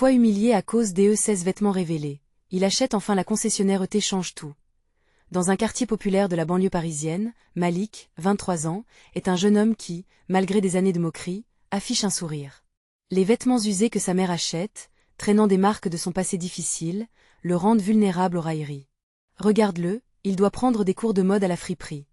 fois humilié à cause des 16 vêtements révélés, il achète enfin la concessionnaire ET change tout. Dans un quartier populaire de la banlieue parisienne, Malik, 23 ans, est un jeune homme qui, malgré des années de moquerie, affiche un sourire. Les vêtements usés que sa mère achète, traînant des marques de son passé difficile, le rendent vulnérable aux railleries. Regarde-le, il doit prendre des cours de mode à la friperie.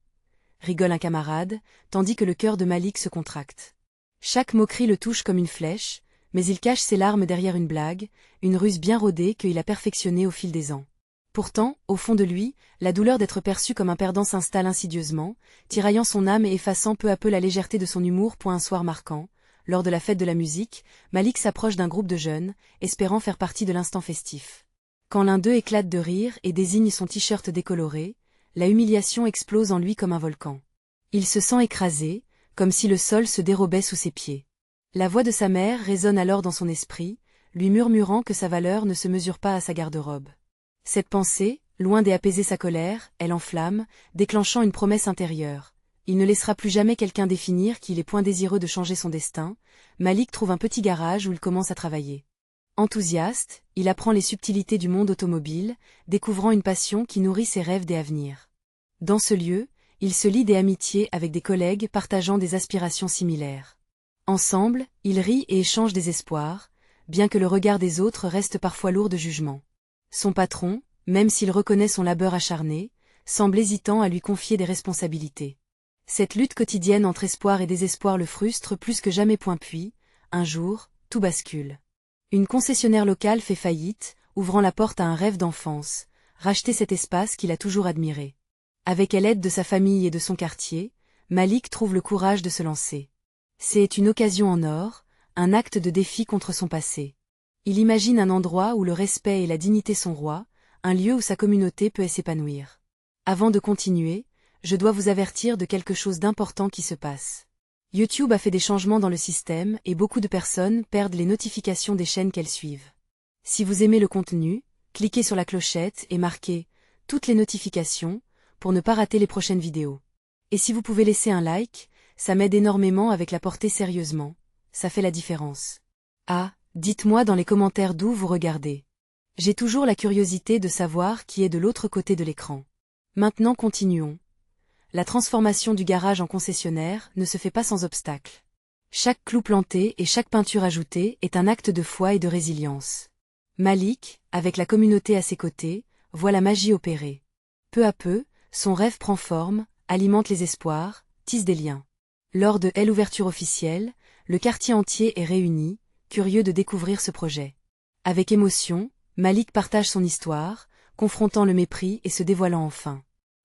Rigole un camarade, tandis que le cœur de Malik se contracte. Chaque moquerie le touche comme une flèche, mais il cache ses larmes derrière une blague, une ruse bien rodée qu'il a perfectionnée au fil des ans. Pourtant, au fond de lui, la douleur d'être perçu comme un perdant s'installe insidieusement, tiraillant son âme et effaçant peu à peu la légèreté de son humour. Un soir marquant, lors de la fête de la musique, Malik s'approche d'un groupe de jeunes, espérant faire partie de l'instant festif. Quand l'un d'eux éclate de rire et désigne son t-shirt décoloré, la humiliation explose en lui comme un volcan. Il se sent écrasé, comme si le sol se dérobait sous ses pieds. La voix de sa mère résonne alors dans son esprit, lui murmurant que sa valeur ne se mesure pas à sa garde-robe. Cette pensée, loin d'apaiser sa colère, elle enflamme, déclenchant une promesse intérieure. Il ne laissera plus jamais quelqu'un définir qu'il est point désireux de changer son destin. Malik trouve un petit garage où il commence à travailler. Enthousiaste, il apprend les subtilités du monde automobile, découvrant une passion qui nourrit ses rêves et avenirs. Dans ce lieu, il se lie des amitiés avec des collègues partageant des aspirations similaires. Ensemble, ils rient et échangent des espoirs, bien que le regard des autres reste parfois lourd de jugement. Son patron, même s'il reconnaît son labeur acharné, semble hésitant à lui confier des responsabilités. Cette lutte quotidienne entre espoir et désespoir le frustre plus que jamais. Puis, un jour, tout bascule. Une concessionnaire locale fait faillite, ouvrant la porte à un rêve d'enfance, racheter cet espace qu'il a toujours admiré. Avec l'aide de sa famille et de son quartier, Malik trouve le courage de se lancer. C'est une occasion en or, un acte de défi contre son passé. Il imagine un endroit où le respect et la dignité sont rois, un lieu où sa communauté peut s'épanouir. Avant de continuer, je dois vous avertir de quelque chose d'important qui se passe. YouTube a fait des changements dans le système et beaucoup de personnes perdent les notifications des chaînes qu'elles suivent. Si vous aimez le contenu, cliquez sur la clochette et marquez « Toutes les notifications » pour ne pas rater les prochaines vidéos. Et si vous pouvez laisser un like, ça m'aide énormément avec la portée sérieusement, ça fait la différence. Ah, dites-moi dans les commentaires d'où vous regardez. J'ai toujours la curiosité de savoir qui est de l'autre côté de l'écran. Maintenant continuons. La transformation du garage en concessionnaire ne se fait pas sans obstacle. Chaque clou planté et chaque peinture ajoutée est un acte de foi et de résilience. Malik, avec la communauté à ses côtés, voit la magie opérer. Peu à peu, son rêve prend forme, alimente les espoirs, tisse des liens. Lors de l'ouverture officielle, le quartier entier est réuni, curieux de découvrir ce projet. Avec émotion, Malik partage son histoire, confrontant le mépris et se dévoilant enfin.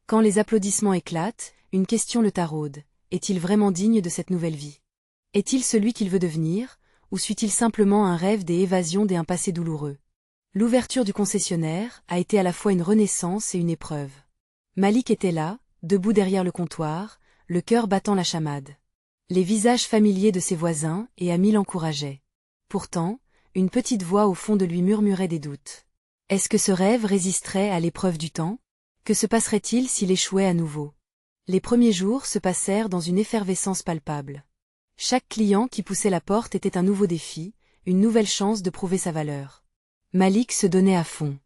Quand les applaudissements éclatent, une question le taraude. Est-il vraiment digne de cette nouvelle vie? Est-il celui qu'il veut devenir, ou suit-il simplement un rêve des évasions d'un passé douloureux? L'ouverture du concessionnaire a été à la fois une renaissance et une épreuve. Malik était là, debout derrière le comptoir, le cœur battant la chamade. Les visages familiers de ses voisins et amis l'encourageaient. Pourtant, une petite voix au fond de lui murmurait des doutes. Est-ce que ce rêve résisterait à l'épreuve du temps? Que se passerait-il s'il échouait à nouveau? Les premiers jours se passèrent dans une effervescence palpable. Chaque client qui poussait la porte était un nouveau défi, une nouvelle chance de prouver sa valeur. Malik se donnait à fond.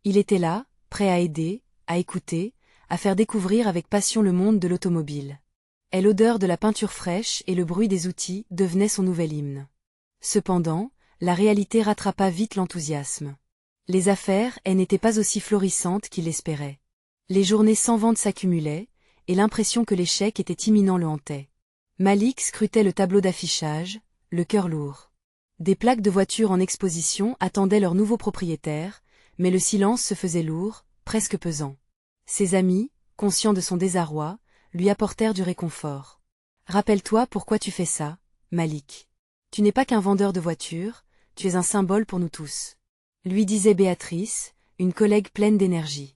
Il était là, prêt à aider, à écouter, à faire découvrir avec passion le monde de l'automobile. Et l'odeur de la peinture fraîche et le bruit des outils devenaient son nouvel hymne. Cependant, la réalité rattrapa vite l'enthousiasme. Les affaires, elles n'étaient pas aussi florissantes qu'il l'espérait. Les journées sans vente s'accumulaient, et l'impression que l'échec était imminent le hantait. Malik scrutait le tableau d'affichage, le cœur lourd. Des plaques de voitures en exposition attendaient leur nouveau propriétaire, mais le silence se faisait lourd, presque pesant. Ses amis, conscients de son désarroi, lui apportèrent du réconfort. « Rappelle-toi pourquoi tu fais ça, Malik. Tu n'es pas qu'un vendeur de voitures, tu es un symbole pour nous tous. » lui disait Béatrice, une collègue pleine d'énergie.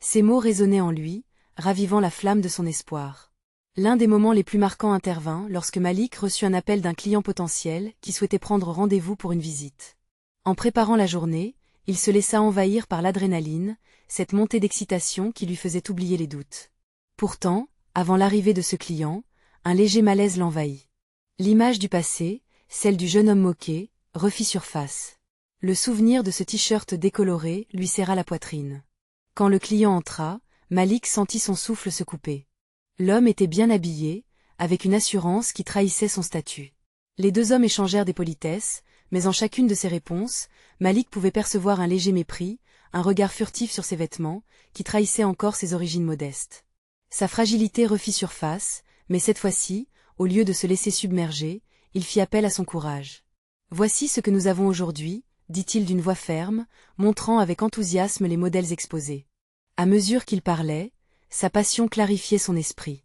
Ces mots résonnaient en lui, ravivant la flamme de son espoir. L'un des moments les plus marquants intervint lorsque Malik reçut un appel d'un client potentiel qui souhaitait prendre rendez-vous pour une visite. En préparant la journée, il se laissa envahir par l'adrénaline, cette montée d'excitation qui lui faisait oublier les doutes. Pourtant, avant l'arrivée de ce client, un léger malaise l'envahit. L'image du passé, celle du jeune homme moqué, refit surface. Le souvenir de ce t-shirt décoloré lui serra la poitrine. Quand le client entra, Malik sentit son souffle se couper. L'homme était bien habillé, avec une assurance qui trahissait son statut. Les deux hommes échangèrent des politesses, mais en chacune de ses réponses, Malik pouvait percevoir un léger mépris, un regard furtif sur ses vêtements, qui trahissait encore ses origines modestes. Sa fragilité refit surface, mais cette fois-ci, au lieu de se laisser submerger, il fit appel à son courage. « Voici ce que nous avons aujourd'hui », dit-il d'une voix ferme, montrant avec enthousiasme les modèles exposés. À mesure qu'il parlait, sa passion clarifiait son esprit.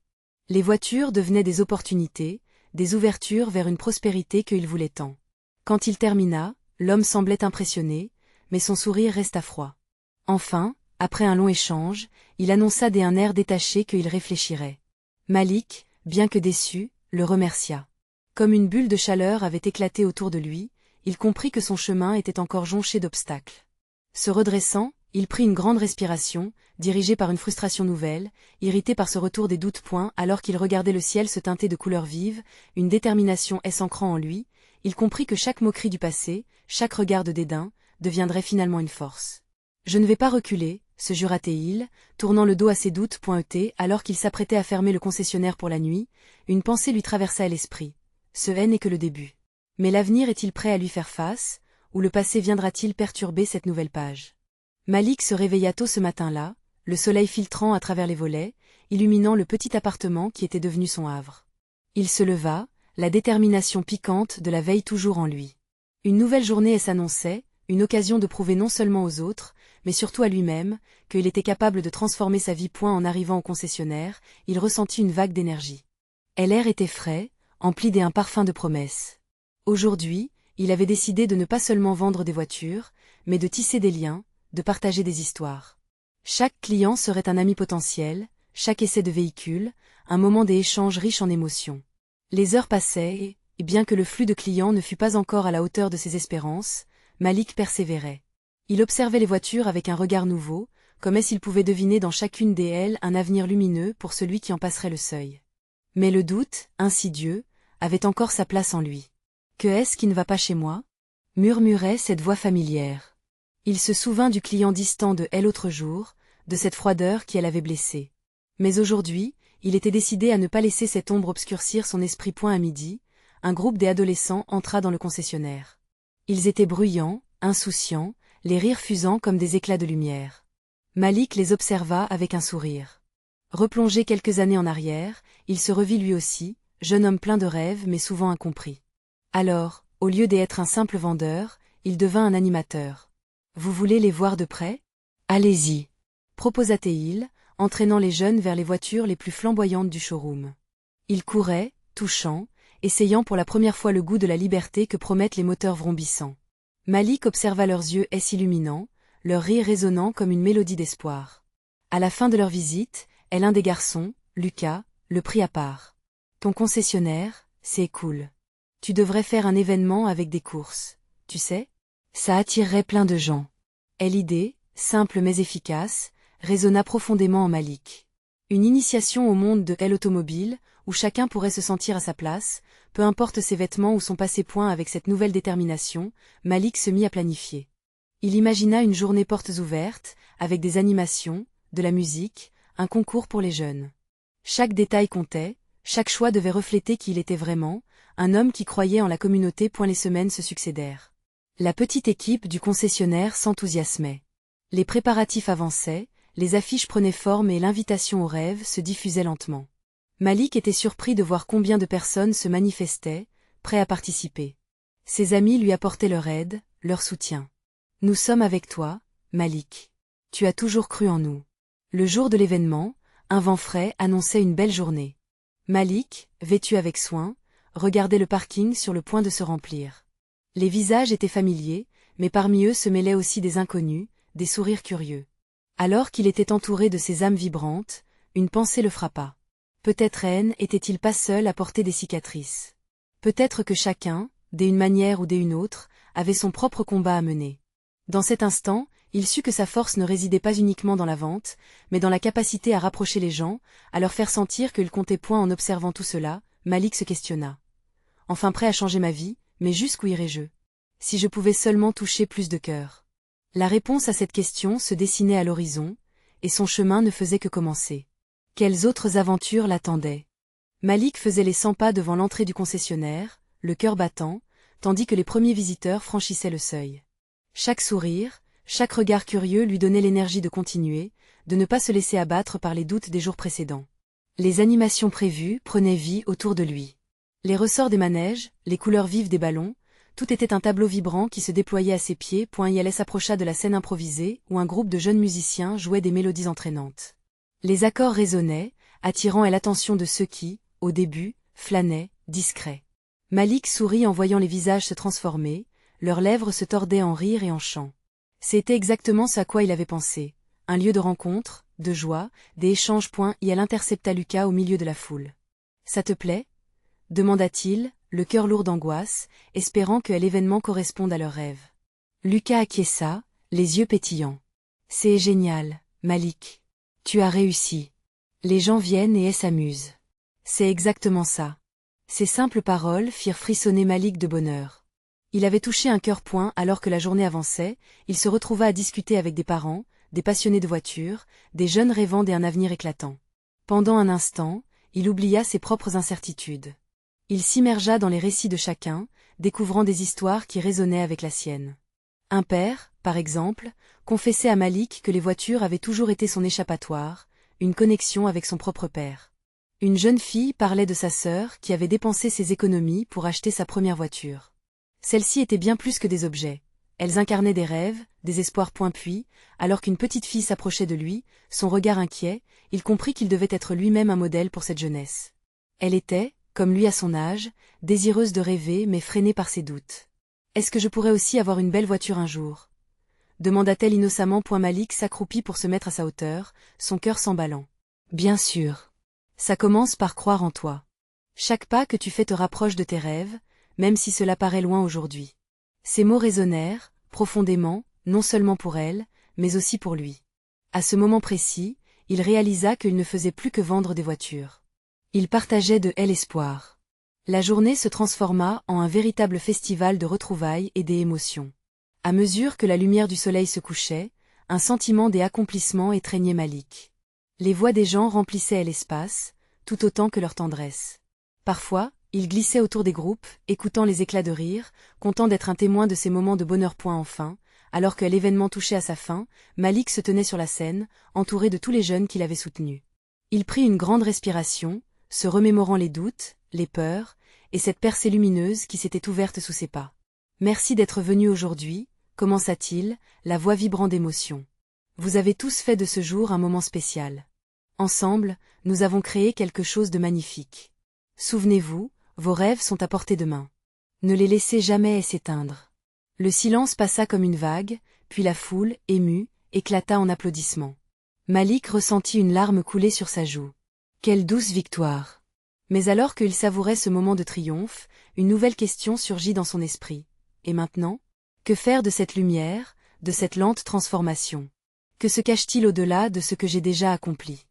Les voitures devenaient des opportunités, des ouvertures vers une prospérité qu'il voulait tant. Quand il termina, l'homme semblait impressionné, mais son sourire resta froid. Enfin, après un long échange, il annonça d'un air détaché qu'il réfléchirait. Malik, bien que déçu, le remercia. Comme une bulle de chaleur avait éclaté autour de lui, il comprit que son chemin était encore jonché d'obstacles. Se redressant, il prit une grande respiration, dirigé par une frustration nouvelle, irrité par ce retour des doutes. Alors qu'il regardait le ciel se teinter de couleurs vives, une détermination s'ancrant en lui, il comprit que chaque moquerie du passé, chaque regard de dédain, deviendrait finalement une force. « Je ne vais pas reculer », se jura-t-il, tournant le dos à ses doutes. Alors qu'il s'apprêtait à fermer le concessionnaire pour la nuit, une pensée lui traversa l'esprit. Ce n'est que le début. Mais l'avenir est-il prêt à lui faire face, ou le passé viendra-t-il perturber cette nouvelle page? Malik se réveilla tôt ce matin-là, le soleil filtrant à travers les volets, illuminant le petit appartement qui était devenu son havre. Il se leva, la détermination piquante de la veille toujours en lui. Une nouvelle journée s'annonçait, une occasion de prouver non seulement aux autres, mais surtout à lui-même, qu'il était capable de transformer sa vie. En arrivant au concessionnaire, il ressentit une vague d'énergie. L'air était frais, empli d'un parfum de promesses. Aujourd'hui, il avait décidé de ne pas seulement vendre des voitures, mais de tisser des liens, de partager des histoires. Chaque client serait un ami potentiel, chaque essai de véhicule, un moment d'échange riche en émotions. Les heures passaient et, bien que le flux de clients ne fût pas encore à la hauteur de ses espérances, Malik persévérait. Il observait les voitures avec un regard nouveau, comme s'il pouvait deviner dans chacune d'elles un avenir lumineux pour celui qui en passerait le seuil. Mais le doute, insidieux, avait encore sa place en lui. « Que est-ce qui ne va pas chez moi ?» murmurait cette voix familière. Il se souvint du client distant de l'autre jour, de cette froideur qui l'avait blessé. Mais aujourd'hui, il était décidé à ne pas laisser cette ombre obscurcir son esprit. À midi, un groupe d'adolescents entra dans le concessionnaire. Ils étaient bruyants, insouciants, les rires fusant comme des éclats de lumière. Malik les observa avec un sourire. Replongé quelques années en arrière, il se revit lui aussi, jeune homme plein de rêves mais souvent incompris. Alors, au lieu d'être un simple vendeur, il devint un animateur. « Vous voulez les voir de près ? Allez-y » proposa-t-il, entraînant les jeunes vers les voitures les plus flamboyantes du showroom. Ils couraient, touchant, essayant pour la première fois le goût de la liberté que promettent les moteurs vrombissants. Malik observa leurs yeux s'illuminant, leur rire résonnant comme une mélodie d'espoir. À la fin de leur visite, l'un des garçons, Lucas, le prit à part. « Ton concessionnaire, c'est cool. Tu devrais faire un événement avec des courses, tu sais ? Ça attirerait plein de gens. » L'idée, simple mais efficace, résonna profondément en Malik. Une initiation au monde de l'automobile, où chacun pourrait se sentir à sa place, peu importe ses vêtements ou son passé. Avec cette nouvelle détermination, Malik se mit à planifier. Il imagina une journée portes ouvertes, avec des animations, de la musique, un concours pour les jeunes. Chaque détail comptait, chaque choix devait refléter qui il était vraiment, un homme qui croyait en la communauté. Les semaines se succédèrent. La petite équipe du concessionnaire s'enthousiasmait. Les préparatifs avançaient, les affiches prenaient forme et l'invitation au rêve se diffusait lentement. Malik était surpris de voir combien de personnes se manifestaient, prêts à participer. Ses amis lui apportaient leur aide, leur soutien. « Nous sommes avec toi, Malik. Tu as toujours cru en nous. » Le jour de l'événement, un vent frais annonçait une belle journée. Malik, vêtu avec soin, regardait le parking sur le point de se remplir. Les visages étaient familiers, mais parmi eux se mêlaient aussi des inconnus, des sourires curieux. Alors qu'il était entouré de ces âmes vibrantes, une pensée le frappa. Peut-être était-il pas seul à porter des cicatrices. Peut-être que chacun, d'une manière ou d'une autre, avait son propre combat à mener. Dans cet instant, il sut que sa force ne résidait pas uniquement dans la vente, mais dans la capacité à rapprocher les gens, à leur faire sentir qu'il comptait point. En observant tout cela, Malik se questionna. Enfin prêt à changer ma vie, mais jusqu'où irai-je ? Si je pouvais seulement toucher plus de cœurs. La réponse à cette question se dessinait à l'horizon, et son chemin ne faisait que commencer. Quelles autres aventures l'attendaient? Malik faisait les 100 pas devant l'entrée du concessionnaire, le cœur battant, tandis que les premiers visiteurs franchissaient le seuil. Chaque sourire, chaque regard curieux lui donnait l'énergie de continuer, de ne pas se laisser abattre par les doutes des jours précédents. Les animations prévues prenaient vie autour de lui. Les ressorts des manèges, les couleurs vives des ballons, tout était un tableau vibrant qui se déployait à ses pieds. Yalès s'approcha de la scène improvisée où un groupe de jeunes musiciens jouait des mélodies entraînantes. Les accords résonnaient, attirant l'attention de ceux qui, au début, flânaient, discrets. Malik sourit en voyant les visages se transformer, leurs lèvres se tordaient en rire et en chant. C'était exactement ce à quoi il avait pensé. Un lieu de rencontre, de joie, des échanges. Il intercepta Lucas au milieu de la foule. « Ça te plaît ?» demanda-t-il, le cœur lourd d'angoisse, espérant que l'événement corresponde à leur rêve. Lucas acquiesça, les yeux pétillants. « C'est génial, Malik. Tu as réussi. Les gens viennent et s'amusent. C'est exactement ça. » Ces simples paroles firent frissonner Malik de bonheur. Il avait touché un cœur. Alors que la journée avançait, il se retrouva à discuter avec des parents, des passionnés de voitures, des jeunes rêvant d'un avenir éclatant. Pendant un instant, il oublia ses propres incertitudes. Il s'immergea dans les récits de chacun, découvrant des histoires qui résonnaient avec la sienne. Un père, par exemple, confessait à Malik que les voitures avaient toujours été son échappatoire, une connexion avec son propre père. Une jeune fille parlait de sa sœur qui avait dépensé ses économies pour acheter sa première voiture. Celle-ci était bien plus que des objets. Elles incarnaient des rêves, des espoirs. Puis, alors qu'une petite fille s'approchait de lui, son regard inquiet, il comprit qu'il devait être lui-même un modèle pour cette jeunesse. Elle était, comme lui à son âge, désireuse de rêver mais freinée par ses doutes. « Est-ce que je pourrais aussi avoir une belle voiture un jour ?» demanda-t-elle innocemment. Malik s'accroupit pour se mettre à sa hauteur, son cœur s'emballant. « Bien sûr. Ça commence par croire en toi. Chaque pas que tu fais te rapproche de tes rêves, même si cela paraît loin aujourd'hui. » Ces mots résonnèrent, profondément, non seulement pour elle, mais aussi pour lui. À ce moment précis, il réalisa qu'il ne faisait plus que vendre des voitures. Il partageait de elle l'espoir. La journée se transforma en un véritable festival de retrouvailles et d'émotions. À mesure que la lumière du soleil se couchait, un sentiment d'accomplissements étreignait Malik. Les voix des gens remplissaient l'espace, tout autant que leur tendresse. Parfois, il glissait autour des groupes, écoutant les éclats de rire, content d'être un témoin de ces moments de bonheur. Enfin, alors que l'événement touchait à sa fin, Malik se tenait sur la scène, entouré de tous les jeunes qu'il avait soutenus. Il prit une grande respiration, se remémorant les doutes, les peurs, et cette percée lumineuse qui s'était ouverte sous ses pas. « Merci d'être venu aujourd'hui », commença-t-il, la voix vibrant d'émotion. « Vous avez tous fait de ce jour un moment spécial. Ensemble, nous avons créé quelque chose de magnifique. Souvenez-vous, vos rêves sont à portée de main. Ne les laissez jamais s'éteindre. » Le silence passa comme une vague, puis la foule, émue, éclata en applaudissements. Malik ressentit une larme couler sur sa joue. Quelle douce victoire! Mais alors qu'il savourait ce moment de triomphe, une nouvelle question surgit dans son esprit. Et maintenant? Que faire de cette lumière, de cette lente transformation? Que se cache-t-il au-delà de ce que j'ai déjà accompli?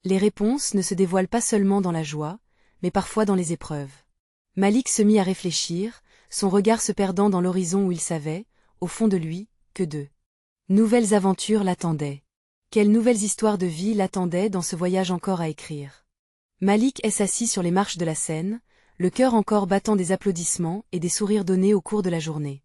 Les réponses ne se dévoilent pas seulement dans la joie, mais parfois dans les épreuves. Malik se mit à réfléchir, son regard se perdant dans l'horizon où il savait, au fond de lui, que de nouvelles aventures l'attendaient. Quelles nouvelles histoires de vie l'attendaient dans ce voyage encore à écrire? Malik s'assit sur les marches de la scène, le cœur encore battant des applaudissements et des sourires donnés au cours de la journée.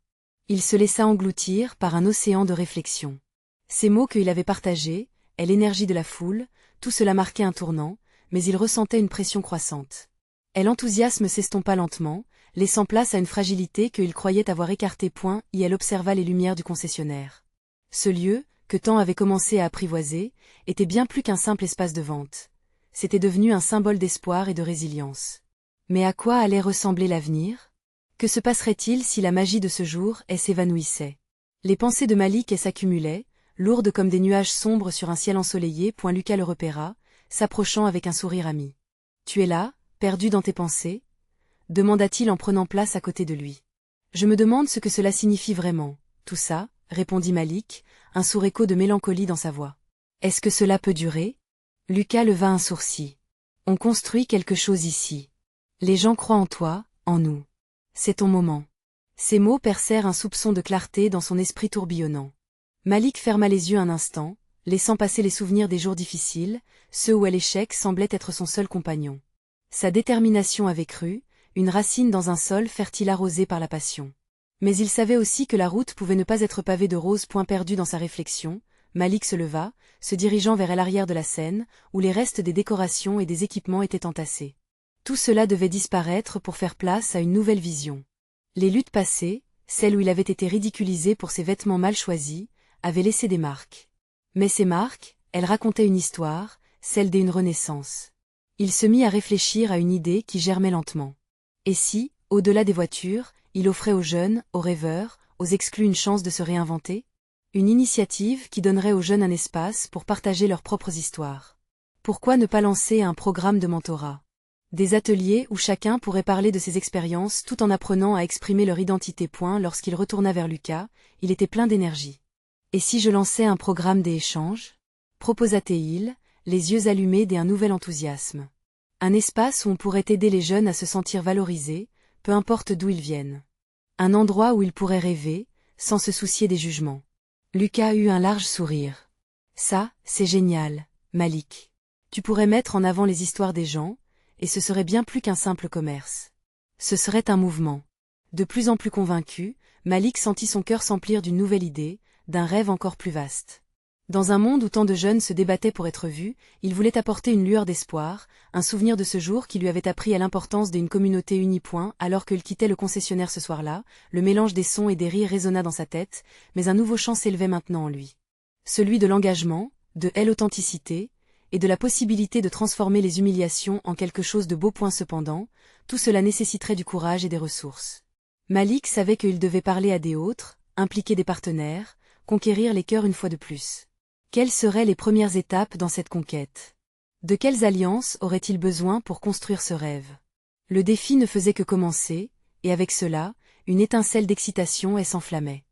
Il se laissa engloutir par un océan de réflexion. Ces mots qu'il avait partagés, et l'énergie de la foule, tout cela marquait un tournant, mais il ressentait une pression croissante. Et l'enthousiasme s'estompa lentement, laissant place à une fragilité qu'il croyait avoir écartée. Elle observa les lumières du concessionnaire. Ce lieu, que tant avait commencé à apprivoiser, était bien plus qu'un simple espace de vente. C'était devenu un symbole d'espoir et de résilience. Mais à quoi allait ressembler l'avenir? Que se passerait-il si la magie de ce jour s'évanouissait? Les pensées de Malik s'accumulaient, lourdes comme des nuages sombres sur un ciel ensoleillé. Lucas le repéra, s'approchant avec un sourire ami. « Tu es là, perdu dans tes pensées ?» demanda-t-il en prenant place à côté de lui. « Je me demande ce que cela signifie vraiment, tout ça, » répondit Malik, un sourd écho de mélancolie dans sa voix. « Est-ce que cela peut durer ?» Lucas leva un sourcil. « On construit quelque chose ici. Les gens croient en toi, en nous. C'est ton moment. Ces mots percèrent un soupçon de clarté dans son esprit tourbillonnant. Malik ferma les yeux un instant, laissant passer les souvenirs des jours difficiles, ceux où l'échec semblait être son seul compagnon. Sa détermination avait cru, une racine dans un sol fertile arrosé par la passion. Mais il savait aussi que la route pouvait ne pas être pavée de roses. Perdu dans sa réflexion, Malik se leva, se dirigeant vers l'arrière de la scène, où les restes des décorations et des équipements étaient entassés. Tout cela devait disparaître pour faire place à une nouvelle vision. Les luttes passées, celles où il avait été ridiculisé pour ses vêtements mal choisis, avaient laissé des marques. Mais ces marques, elles racontaient une histoire, celle d'une renaissance. Il se mit à réfléchir à une idée qui germait lentement. Et si, au-delà des voitures, il offrait aux jeunes, aux rêveurs, aux exclus une chance de se réinventer? Une initiative qui donnerait aux jeunes un espace pour partager leurs propres histoires. Pourquoi ne pas lancer un programme de mentorat? Des ateliers où chacun pourrait parler de ses expériences tout en apprenant à exprimer leur identité. Lorsqu'il retourna vers Lucas, il était plein d'énergie. Et si je lançais un programme d'échange? Proposa-t-il, les yeux allumés d'un nouvel enthousiasme. Un espace où on pourrait aider les jeunes à se sentir valorisés, peu importe d'où ils viennent. Un endroit où ils pourraient rêver, sans se soucier des jugements. Lucas eut un large sourire. Ça, c'est génial, Malik. Tu pourrais mettre en avant les histoires des gens, et ce serait bien plus qu'un simple commerce. Ce serait un mouvement. De plus en plus convaincu, Malik sentit son cœur s'emplir d'une nouvelle idée, d'un rêve encore plus vaste. Dans un monde où tant de jeunes se débattaient pour être vus, il voulait apporter une lueur d'espoir, un souvenir de ce jour qui lui avait appris à l'importance d'une communauté unie. Alors qu'il quittait le concessionnaire ce soir-là, le mélange des sons et des rires résonna dans sa tête, mais un nouveau chant s'élevait maintenant en lui. Celui de l'engagement, de l'authenticité, et de la possibilité de transformer les humiliations en quelque chose de beau. Cependant, tout cela nécessiterait du courage et des ressources. Malik savait qu'il devait parler à des autres, impliquer des partenaires, conquérir les cœurs une fois de plus. Quelles seraient les premières étapes dans cette conquête? De quelles alliances aurait-il besoin pour construire ce rêve? Le défi ne faisait que commencer, et avec cela, une étincelle d'excitation s'enflammait.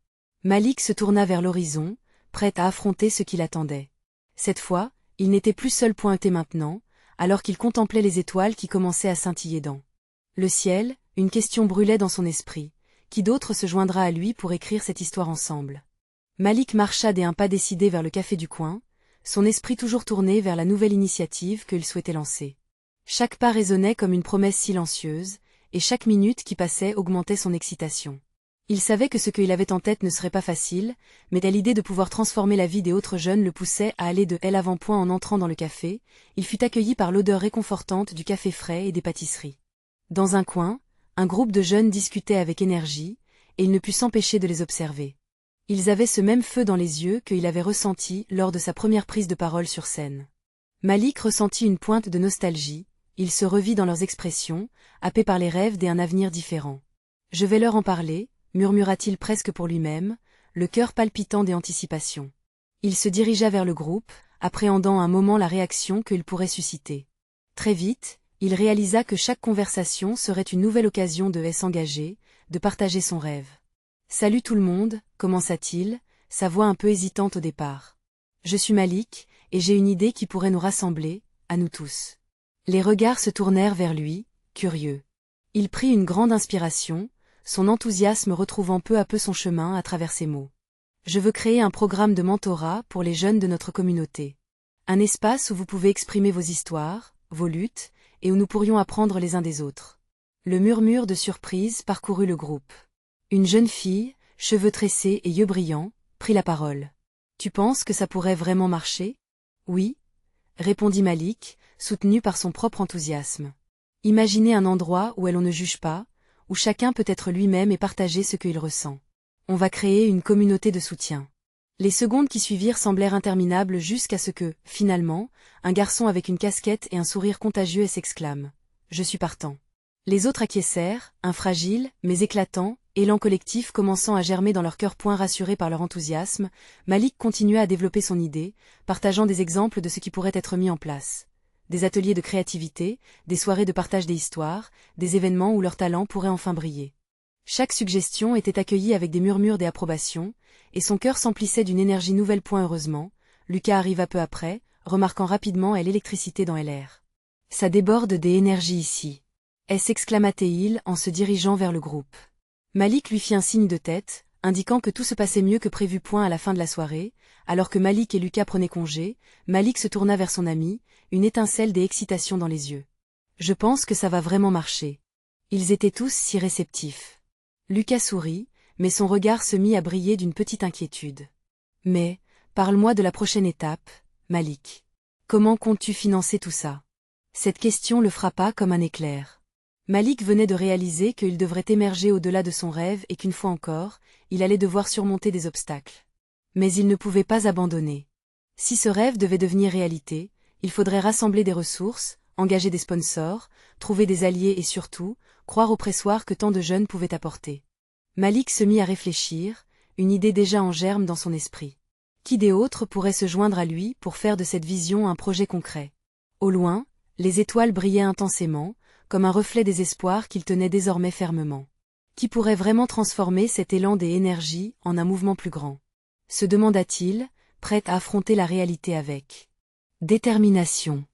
Malik se tourna vers l'horizon, prêt à affronter ce qui l'attendait. Cette fois, il n'était plus seul. Maintenant, alors qu'il contemplait les étoiles qui commençaient à scintiller dans le ciel, une question brûlait dans son esprit. Qui d'autre se joindra à lui pour écrire cette histoire ensemble? Malik marcha d'un pas décidé vers le café du coin, son esprit toujours tourné vers la nouvelle initiative qu'il souhaitait lancer. Chaque pas résonnait comme une promesse silencieuse, et chaque minute qui passait augmentait son excitation. Il savait que ce qu'il avait en tête ne serait pas facile, mais l'idée de pouvoir transformer la vie des autres jeunes le poussait à aller de l'avant. En entrant dans le café, il fut accueilli par l'odeur réconfortante du café frais et des pâtisseries. Dans un coin, un groupe de jeunes discutait avec énergie, et il ne put s'empêcher de les observer. Ils avaient ce même feu dans les yeux qu'il avait ressenti lors de sa première prise de parole sur scène. Malik ressentit une pointe de nostalgie, il se revit dans leurs expressions, happé par les rêves d'un avenir différent. « Je vais leur en parler », murmura-t-il presque pour lui-même, le cœur palpitant d'anticipation. Il se dirigea vers le groupe, appréhendant un moment la réaction qu'il pourrait susciter. Très vite, il réalisa que chaque conversation serait une nouvelle occasion de s'engager, de partager son rêve. « Salut tout le monde », commença-t-il, sa voix un peu hésitante au départ. « Je suis Malik, et j'ai une idée qui pourrait nous rassembler, à nous tous. » Les regards se tournèrent vers lui, curieux. Il prit une grande inspiration, son enthousiasme retrouvant peu à peu son chemin à travers ses mots. « Je veux créer un programme de mentorat pour les jeunes de notre communauté. Un espace où vous pouvez exprimer vos histoires, vos luttes, et où nous pourrions apprendre les uns des autres. » Le murmure de surprise parcourut le groupe. Une jeune fille, cheveux tressés et yeux brillants, prit la parole. « Tu penses que ça pourrait vraiment marcher? » « Oui, » répondit Malik, soutenu par son propre enthousiasme. « Imaginez un endroit où l'on ne juge pas, où chacun peut être lui-même et partager ce qu'il ressent. On va créer une communauté de soutien. » Les secondes qui suivirent semblèrent interminables jusqu'à ce que, finalement, un garçon avec une casquette et un sourire contagieux s'exclame. « Je suis partant. » Les autres acquiescèrent, un fragile, mais éclatant, élan collectif commençant à germer dans leur cœur. Rassuré par leur enthousiasme, Malik continua à développer son idée, partageant des exemples de ce qui pourrait être mis en place. Des ateliers de créativité, des soirées de partage des histoires, des événements où leur talent pourrait enfin briller. Chaque suggestion était accueillie avec des murmures d'approbation, et son cœur s'emplissait d'une énergie nouvelle. Heureusement, Lucas arriva peu après, remarquant rapidement l'électricité dans l'air. « Ça déborde des énergies ici. » s'exclama-t-il en se dirigeant vers le groupe. Malik lui fit un signe de tête, indiquant que tout se passait mieux que prévu. À la fin de la soirée, alors que Malik et Lucas prenaient congé, Malik se tourna vers son ami, une étincelle d'excitation dans les yeux. Je pense que ça va vraiment marcher. Ils étaient tous si réceptifs. Lucas sourit, mais son regard se mit à briller d'une petite inquiétude. Mais, parle-moi de la prochaine étape, Malik. Comment comptes-tu financer tout ça? Cette question le frappa comme un éclair. Malik venait de réaliser qu'il devrait émerger au-delà de son rêve et qu'une fois encore, il allait devoir surmonter des obstacles. Mais il ne pouvait pas abandonner. Si ce rêve devait devenir réalité, il faudrait rassembler des ressources, engager des sponsors, trouver des alliés et surtout, croire au pressoir que tant de jeunes pouvaient apporter. Malik se mit à réfléchir, une idée déjà en germe dans son esprit. Qui des autres pourrait se joindre à lui pour faire de cette vision un projet concret? Au loin, les étoiles brillaient intensément, comme un reflet des espoirs qu'il tenait désormais fermement. Qui pourrait vraiment transformer cet élan des énergies en un mouvement plus grand? Se demanda-t-il, prêt à affronter la réalité avec détermination.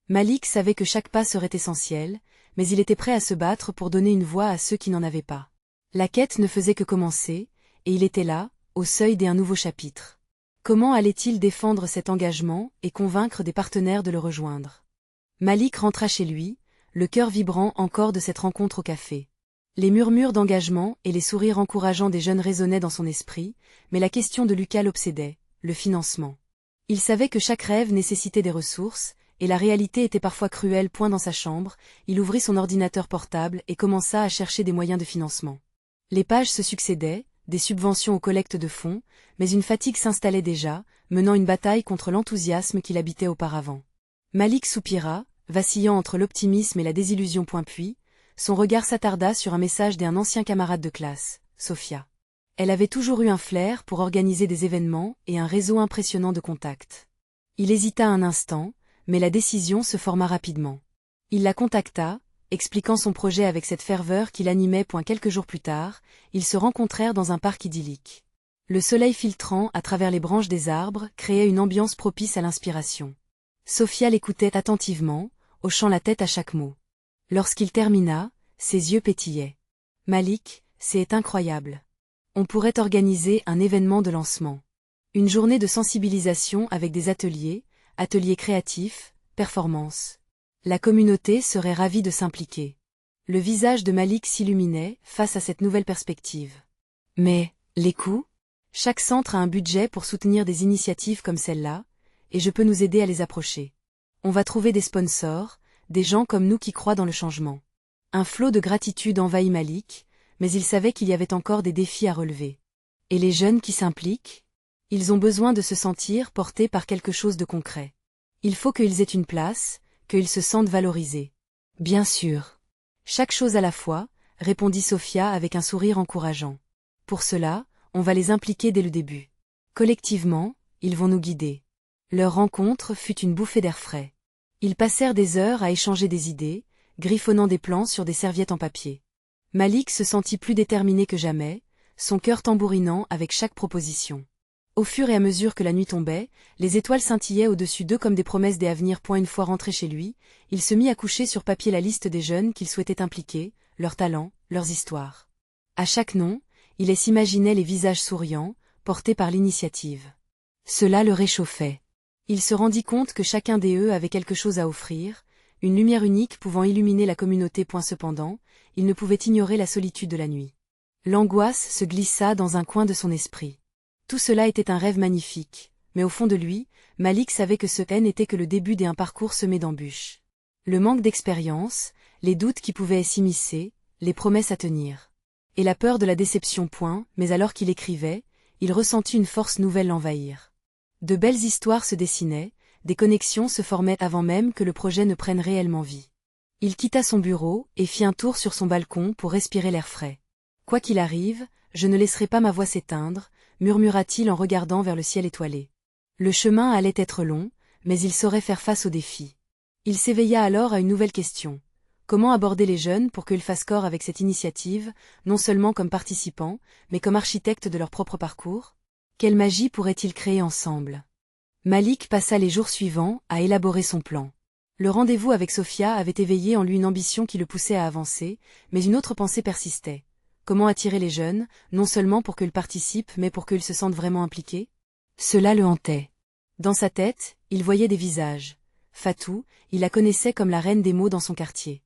Malik savait que chaque pas serait essentiel, mais il était prêt à se battre pour donner une voix à ceux qui n'en avaient pas. La quête ne faisait que commencer, et il était là, au seuil d'un nouveau chapitre. Comment allait-il défendre cet engagement et convaincre des partenaires de le rejoindre? Malik rentra chez lui, le cœur vibrant encore de cette rencontre au café. Les murmures d'engagement et les sourires encourageants des jeunes résonnaient dans son esprit, mais la question de Lucas l'obsédait, le financement. Il savait que chaque rêve nécessitait des ressources, et la réalité était parfois cruelle. Dans sa chambre, il ouvrit son ordinateur portable et commença à chercher des moyens de financement. Les pages se succédaient, des subventions aux collectes de fonds, mais une fatigue s'installait déjà, menant une bataille contre l'enthousiasme qui l'habitait auparavant. Malik soupira, vacillant entre l'optimisme et la désillusion. Puis, son regard s'attarda sur un message d'un ancien camarade de classe, Sophia. Elle avait toujours eu un flair pour organiser des événements et un réseau impressionnant de contacts. Il hésita un instant, mais la décision se forma rapidement. Il la contacta, expliquant son projet avec cette ferveur qui l'animait. Quelques jours plus tard, ils se rencontrèrent dans un parc idyllique. Le soleil filtrant à travers les branches des arbres créait une ambiance propice à l'inspiration. Sophia l'écoutait attentivement, hochant la tête à chaque mot. Lorsqu'il termina, ses yeux pétillaient. « Malik, c'est incroyable. On pourrait organiser un événement de lancement. Une journée de sensibilisation avec des ateliers créatifs, performances. La communauté serait ravie de s'impliquer. » Le visage de Malik s'illuminait face à cette nouvelle perspective. Mais, les coûts? Chaque centre a un budget pour soutenir des initiatives comme celle-là, et je peux nous aider à les approcher. On va trouver des sponsors, des gens comme nous qui croient dans le changement. Un flot de gratitude envahit Malik, mais il savait qu'il y avait encore des défis à relever. Et les jeunes qui s'impliquent? Ils ont besoin de se sentir portés par quelque chose de concret. Il faut qu'ils aient une place, qu'ils se sentent valorisés. Bien sûr. Chaque chose à la fois, répondit Sophia avec un sourire encourageant. Pour cela, on va les impliquer dès le début. Collectivement, ils vont nous guider. Leur rencontre fut une bouffée d'air frais. Ils passèrent des heures à échanger des idées, griffonnant des plans sur des serviettes en papier. Malik se sentit plus déterminé que jamais, son cœur tambourinant avec chaque proposition. Au fur et à mesure que la nuit tombait, les étoiles scintillaient au-dessus d'eux comme des promesses des avenirs. Une fois rentré chez lui, il se mit à coucher sur papier la liste des jeunes qu'il souhaitait impliquer, leurs talents, leurs histoires. À chaque nom, il s'imaginait les visages souriants, portés par l'initiative. Cela le réchauffait. Il se rendit compte que chacun d'eux avait quelque chose à offrir, une lumière unique pouvant illuminer la communauté. Cependant, il ne pouvait ignorer la solitude de la nuit. L'angoisse se glissa dans un coin de son esprit. Tout cela était un rêve magnifique, mais au fond de lui, Malik savait que ce n'était que le début d'un parcours semé d'embûches. Le manque d'expérience, les doutes qui pouvaient s'immiscer, les promesses à tenir. Et la peur de la déception. Mais alors qu'il écrivait, il ressentit une force nouvelle l'envahir. De belles histoires se dessinaient, des connexions se formaient avant même que le projet ne prenne réellement vie. Il quitta son bureau et fit un tour sur son balcon pour respirer l'air frais. Quoi qu'il arrive, je ne laisserai pas ma voix s'éteindre, murmura-t-il en regardant vers le ciel étoilé. Le chemin allait être long, mais il saurait faire face aux défis. Il s'éveilla alors à une nouvelle question. Comment aborder les jeunes pour qu'ils fassent corps avec cette initiative, non seulement comme participants, mais comme architectes de leur propre parcours? Quelle magie pourraient-ils créer ensemble? Malik passa les jours suivants à élaborer son plan. Le rendez-vous avec Sophia avait éveillé en lui une ambition qui le poussait à avancer, mais une autre pensée persistait. comment attirer les jeunes, non seulement pour qu'ils participent mais pour qu'ils se sentent vraiment impliqués? Cela le hantait. Dans sa tête, il voyait des visages. Fatou, il la connaissait comme la reine des mots dans son quartier.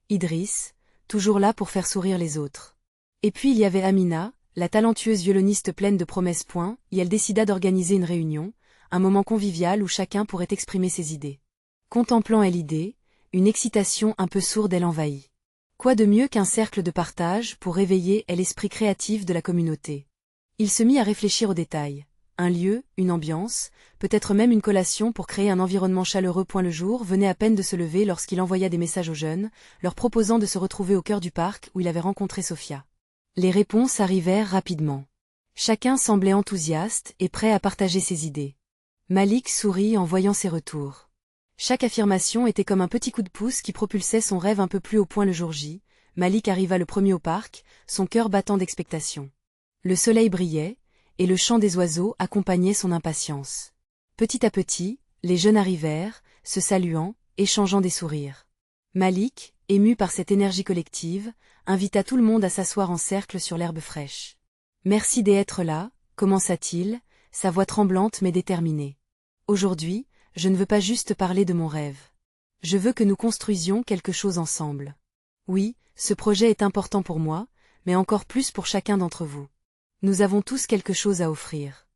Idriss, toujours là pour faire sourire les autres. Et puis il y avait Amina, la talentueuse violoniste pleine de promesses. Et elle décida d'organiser une réunion, un moment convivial où chacun pourrait exprimer ses idées. Contemplant l'idée, une excitation un peu sourde l'envahit. Quoi de mieux qu'un cercle de partage pour réveiller l'esprit créatif de la communauté? Il se mit à réfléchir aux détails. Un lieu, une ambiance, peut-être même une collation pour créer un environnement chaleureux. Le jour venait à peine de se lever lorsqu'il envoya des messages aux jeunes, leur proposant de se retrouver au cœur du parc où il avait rencontré Sophia. Les réponses arrivèrent rapidement. Chacun semblait enthousiaste et prêt à partager ses idées. Malik sourit en voyant ces retours. Chaque affirmation était comme un petit coup de pouce qui propulsait son rêve un peu plus haut. Le jour J, Malik arriva le premier au parc, son cœur battant d'expectation. Le soleil brillait, et le chant des oiseaux accompagnait son impatience. Petit à petit, les jeunes arrivèrent, se saluant, échangeant des sourires. Malik, ému par cette énergie collective, invita tout le monde à s'asseoir en cercle sur l'herbe fraîche. « Merci d'être là », commença-t-il, sa voix tremblante mais déterminée. « Aujourd'hui, je ne veux pas juste parler de mon rêve. Je veux que nous construisions quelque chose ensemble. Oui, ce projet est important pour moi, mais encore plus pour chacun d'entre vous. Nous avons tous quelque chose à offrir. »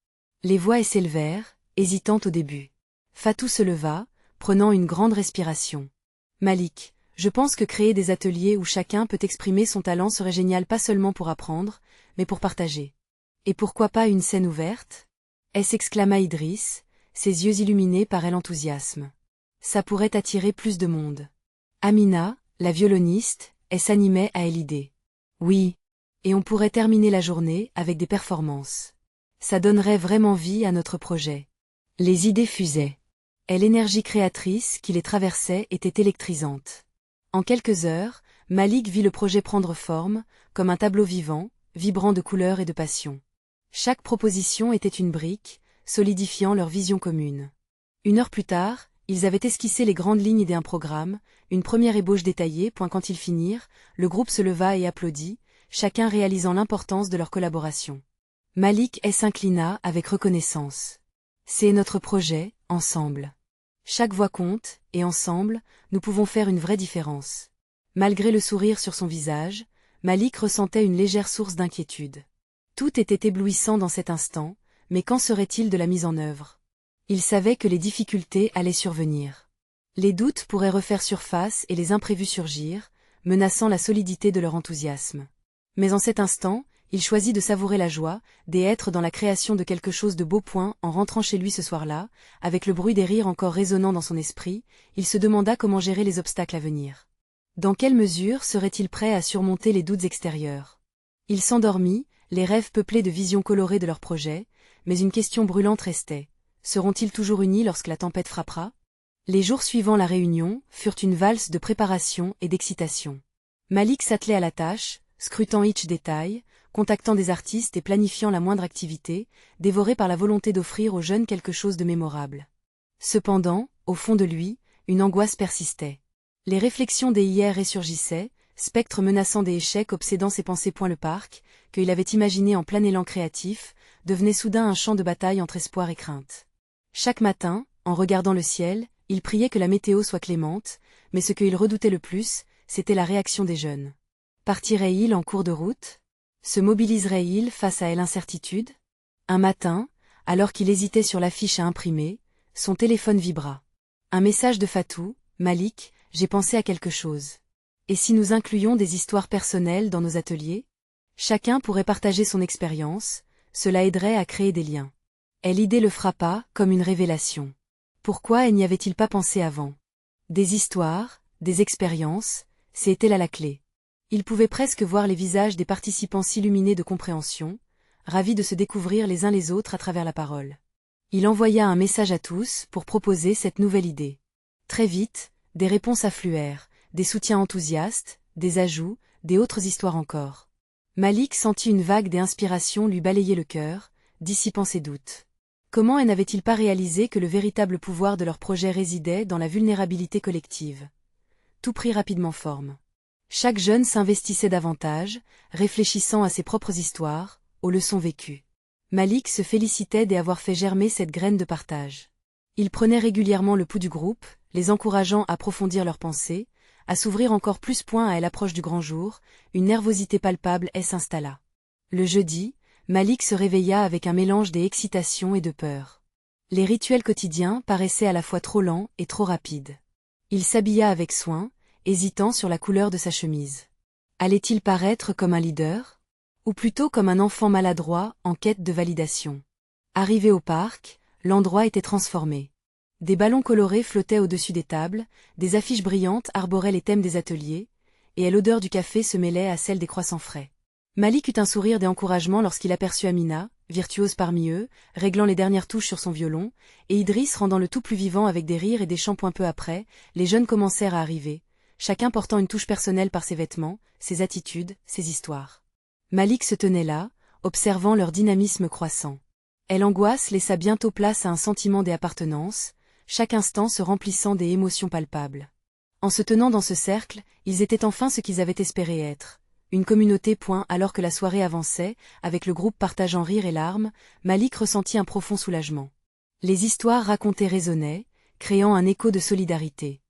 Les voix s'élevèrent, hésitantes au début. Fatou se leva, prenant une grande respiration. « Malik, je pense que créer des ateliers où chacun peut exprimer son talent serait génial, pas seulement pour apprendre, mais pour partager. Et pourquoi pas une scène ouverte ?» s'exclama Idriss, ses yeux illuminés par l'enthousiasme. Ça pourrait attirer plus de monde. Amina, la violoniste, s'animait à l'idée. Oui. Et on pourrait terminer la journée avec des performances. Ça donnerait vraiment vie à notre projet. Les idées fusaient. Et l'énergie créatrice qui les traversait était électrisante. En quelques heures, Malik vit le projet prendre forme, comme un tableau vivant, vibrant de couleurs et de passion. Chaque proposition était une brique, solidifiant leur vision commune. 1 heure plus tard, ils avaient esquissé les grandes lignes d'un programme, une première ébauche détaillée. Quand ils finirent, le groupe se leva et applaudit, chacun réalisant l'importance de leur collaboration. Malik s'inclina avec reconnaissance. C'est notre projet, ensemble. Chaque voix compte, et ensemble, nous pouvons faire une vraie différence. Malgré le sourire sur son visage, Malik ressentait une légère source d'inquiétude. Tout était éblouissant dans cet instant, mais qu'en serait-il de la mise en œuvre? Il savait que les difficultés allaient survenir. Les doutes pourraient refaire surface et les imprévus surgir, menaçant la solidité de leur enthousiasme. Mais en cet instant, il choisit de savourer la joie, d'être dans la création de quelque chose de beau. En rentrant chez lui ce soir-là, avec le bruit des rires encore résonnant dans son esprit, il se demanda comment gérer les obstacles à venir. Dans quelle mesure serait-il prêt à surmonter les doutes extérieurs? Il s'endormit, les rêves peuplés de visions colorées de leur projet, mais une question brûlante restait. Seront-ils toujours unis lorsque la tempête frappera? Les jours suivant la réunion furent une valse de préparation et d'excitation. Malik s'attelait à la tâche, scrutant each détail, contactant des artistes et planifiant la moindre activité, dévoré par la volonté d'offrir aux jeunes quelque chose de mémorable. Cependant, au fond de lui, une angoisse persistait. Les réflexions des hier ressurgissaient, spectres menaçant des échecs obsédant ses pensées. Le parc, qu'il avait imaginé en plein élan créatif, devenait soudain un champ de bataille entre espoir et crainte. Chaque matin, en regardant le ciel, il priait que la météo soit clémente, mais ce qu'il redoutait le plus, c'était la réaction des jeunes. Partirait-il en cours de route? Se mobiliserait-il face à l'incertitude? Un matin, alors qu'il hésitait sur l'affiche à imprimer, son téléphone vibra. Un message de Fatou: « Malik, j'ai pensé à quelque chose. Et si nous incluions des histoires personnelles dans nos ateliers? Chacun pourrait partager son expérience, cela aiderait à créer des liens. » Et l'idée le frappa comme une révélation. Pourquoi n'y avait-il pas pensé avant? Des histoires, des expériences, c'était là la clé. Il pouvait presque voir les visages des participants s'illuminer de compréhension, ravis de se découvrir les uns les autres à travers la parole. Il envoya un message à tous pour proposer cette nouvelle idée. Très vite, des réponses affluèrent, des soutiens enthousiastes, des ajouts, des autres histoires encore. Malik sentit une vague d'inspiration lui balayer le cœur, dissipant ses doutes. Comment n'avait-il pas réalisé que le véritable pouvoir de leur projet résidait dans la vulnérabilité collective? Tout prit rapidement forme. Chaque jeune s'investissait davantage, réfléchissant à ses propres histoires, aux leçons vécues. Malik se félicitait d'avoir fait germer cette graine de partage. Il prenait régulièrement le pouls du groupe, les encourageant à approfondir leurs pensées, à s'ouvrir encore plus à l'approche du grand jour. Une nervosité palpable s'installa. Le jeudi, Malik se réveilla avec un mélange d'excitation et de peur. Les rituels quotidiens paraissaient à la fois trop lents et trop rapides. Il s'habilla avec soin, hésitant sur la couleur de sa chemise. Allait-il paraître comme un leader? Ou plutôt comme un enfant maladroit en quête de validation? Arrivé au parc, l'endroit était transformé. Des ballons colorés flottaient au-dessus des tables, des affiches brillantes arboraient les thèmes des ateliers, et l'odeur du café se mêlait à celle des croissants frais. Malik eut un sourire d'encouragement lorsqu'il aperçut Amina, virtuose parmi eux, réglant les dernières touches sur son violon, et Idriss rendant le tout plus vivant avec des rires et des chants. Peu après, les jeunes commencèrent à arriver, chacun portant une touche personnelle par ses vêtements, ses attitudes, ses histoires. Malik se tenait là, observant leur dynamisme croissant. L'angoisse laissa bientôt place à un sentiment d'appartenance, chaque instant se remplissant d'émotions palpables. En se tenant dans ce cercle, ils étaient enfin ce qu'ils avaient espéré être. Une communauté. Alors que la soirée avançait, avec le groupe partageant rires et larmes, Malik ressentit un profond soulagement. Les histoires racontées résonnaient, créant un écho de solidarité.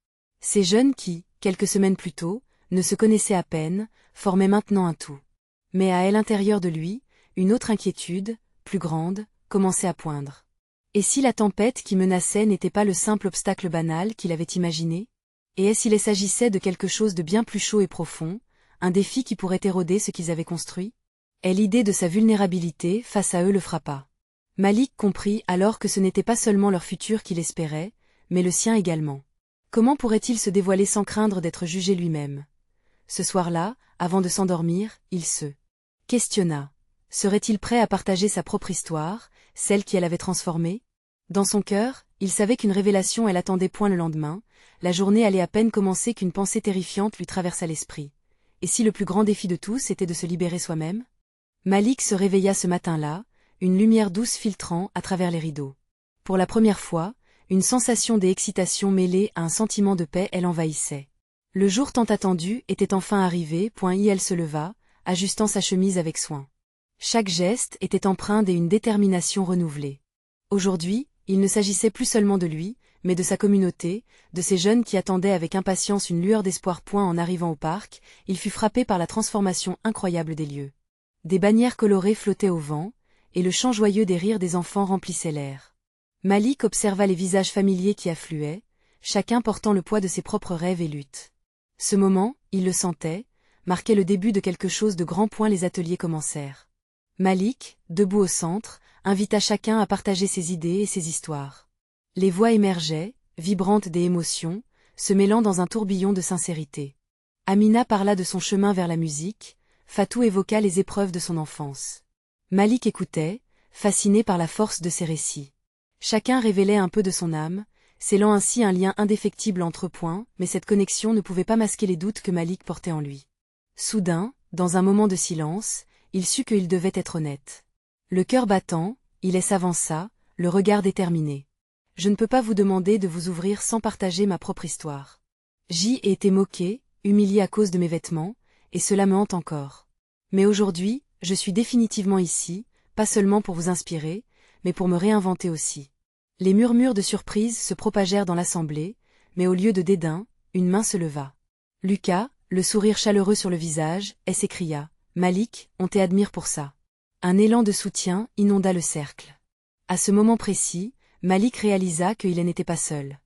Ces jeunes qui, quelques semaines plus tôt, ne se connaissaient à peine, formaient maintenant un tout. Mais à l'intérieur de lui, une autre inquiétude, plus grande, commençait à poindre. Et si la tempête qui menaçait n'était pas le simple obstacle banal qu'il avait imaginé? Et s'il s'agissait de quelque chose de bien plus chaud et profond, un défi qui pourrait éroder ce qu'ils avaient construit? L'idée de sa vulnérabilité face à eux le frappa. Malik comprit alors que ce n'était pas seulement leur futur qu'il espérait, mais le sien également. Comment pourrait-il se dévoiler sans craindre d'être jugé lui-même? Ce soir-là, avant de s'endormir, il se questionna. Serait-il prêt à partager sa propre histoire, celle qui l'avait transformé? Dans son cœur, il savait qu'une révélation l'attendait point le lendemain, la journée allait à peine commencer qu'une pensée terrifiante lui traversa l'esprit. Et si le plus grand défi de tous était de se libérer soi-même? Malik se réveilla ce matin-là, une lumière douce filtrant à travers les rideaux. Pour la première fois, une sensation d'excitation mêlée à un sentiment de paix l'envahissait. Le jour tant attendu était enfin arrivé. Elle se leva, ajustant sa chemise avec soin. Chaque geste était empreint d'une détermination renouvelée. Aujourd'hui, il ne s'agissait plus seulement de lui, mais de sa communauté, de ces jeunes qui attendaient avec impatience une lueur d'espoir. En arrivant au parc, il fut frappé par la transformation incroyable des lieux. Des bannières colorées flottaient au vent, et le chant joyeux des rires des enfants remplissait l'air. Malik observa les visages familiers qui affluaient, chacun portant le poids de ses propres rêves et luttes. Ce moment, il le sentait, marquait le début de quelque chose de grand. Les ateliers commencèrent. Malik, debout au centre, invita chacun à partager ses idées et ses histoires. Les voix émergeaient, vibrantes d'émotions, se mêlant dans un tourbillon de sincérité. Amina parla de son chemin vers la musique, Fatou évoqua les épreuves de son enfance. Malik écoutait, fasciné par la force de ses récits. Chacun révélait un peu de son âme, scellant ainsi un lien indéfectible entre eux. Mais cette connexion ne pouvait pas masquer les doutes que Malik portait en lui. Soudain, dans un moment de silence, il sut qu'il devait être honnête. Le cœur battant, il s'avança, le regard déterminé. Je ne peux pas vous demander de vous ouvrir sans partager ma propre histoire. J'y ai été moqué, humilié à cause de mes vêtements, et cela me hante encore. Mais aujourd'hui, je suis définitivement ici, pas seulement pour vous inspirer, mais pour me réinventer aussi. Les murmures de surprise se propagèrent dans l'assemblée, mais au lieu de dédain, une main se leva. Lucas, le sourire chaleureux sur le visage, s'écria « Malik, on t'admire pour ça ». Un élan de soutien inonda le cercle. À ce moment précis, Malik réalisa qu'il n'était pas seul.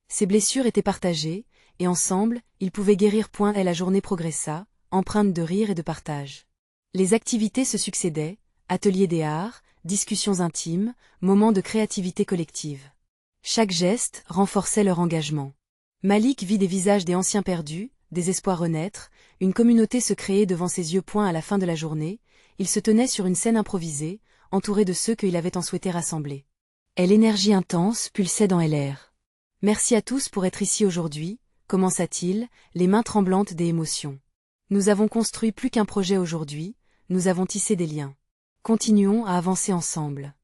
Ses blessures étaient partagées, et ensemble, ils pouvaient guérir. La journée progressa, empreinte de rire et de partage. Les activités se succédaient, ateliers des arts, discussions intimes, moments de créativité collective. Chaque geste renforçait leur engagement. Malik vit des visages des anciens perdus, des espoirs renaître, une communauté se créer devant ses yeux. À la fin de la journée, il se tenait sur une scène improvisée, entouré de ceux qu'il avait tant souhaité rassembler. L'énergie intense pulsait dans l'air. « Merci à tous pour être ici aujourd'hui », commença-t-il, les mains tremblantes d'émotion. Nous avons construit plus qu'un projet aujourd'hui, nous avons tissé des liens. Continuons à avancer ensemble.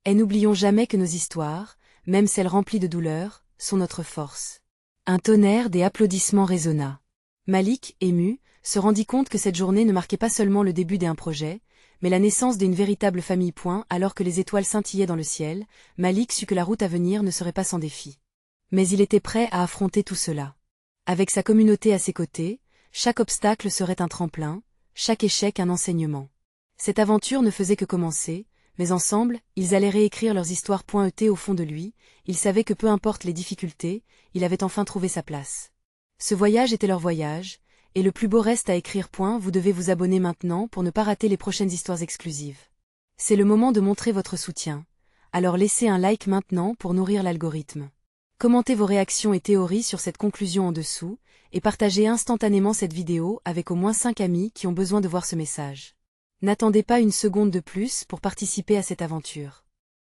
Et n'oublions jamais que nos histoires, même celles remplies de douleur, sont notre force. Un tonnerre d'applaudissements résonna. Malik, ému, se rendit compte que cette journée ne marquait pas seulement le début d'un projet, mais la naissance d'une véritable famille. Alors que les étoiles scintillaient dans le ciel, Malik sut que la route à venir ne serait pas sans défi. Mais il était prêt à affronter tout cela. Avec sa communauté à ses côtés, chaque obstacle serait un tremplin, chaque échec un enseignement. Cette aventure ne faisait que commencer, mais ensemble, ils allaient réécrire leurs histoires. Au fond de lui, il savait que peu importe les difficultés, il avait enfin trouvé sa place. Ce voyage était leur voyage, et le plus beau reste à écrire. Vous devez vous abonner maintenant pour ne pas rater les prochaines histoires exclusives. C'est le moment de montrer votre soutien. Alors laissez un like maintenant pour nourrir l'algorithme. Commentez vos réactions et théories sur cette conclusion en dessous, et partagez instantanément cette vidéo avec au moins 5 amis qui ont besoin de voir ce message. N'attendez pas une seconde de plus pour participer à cette aventure.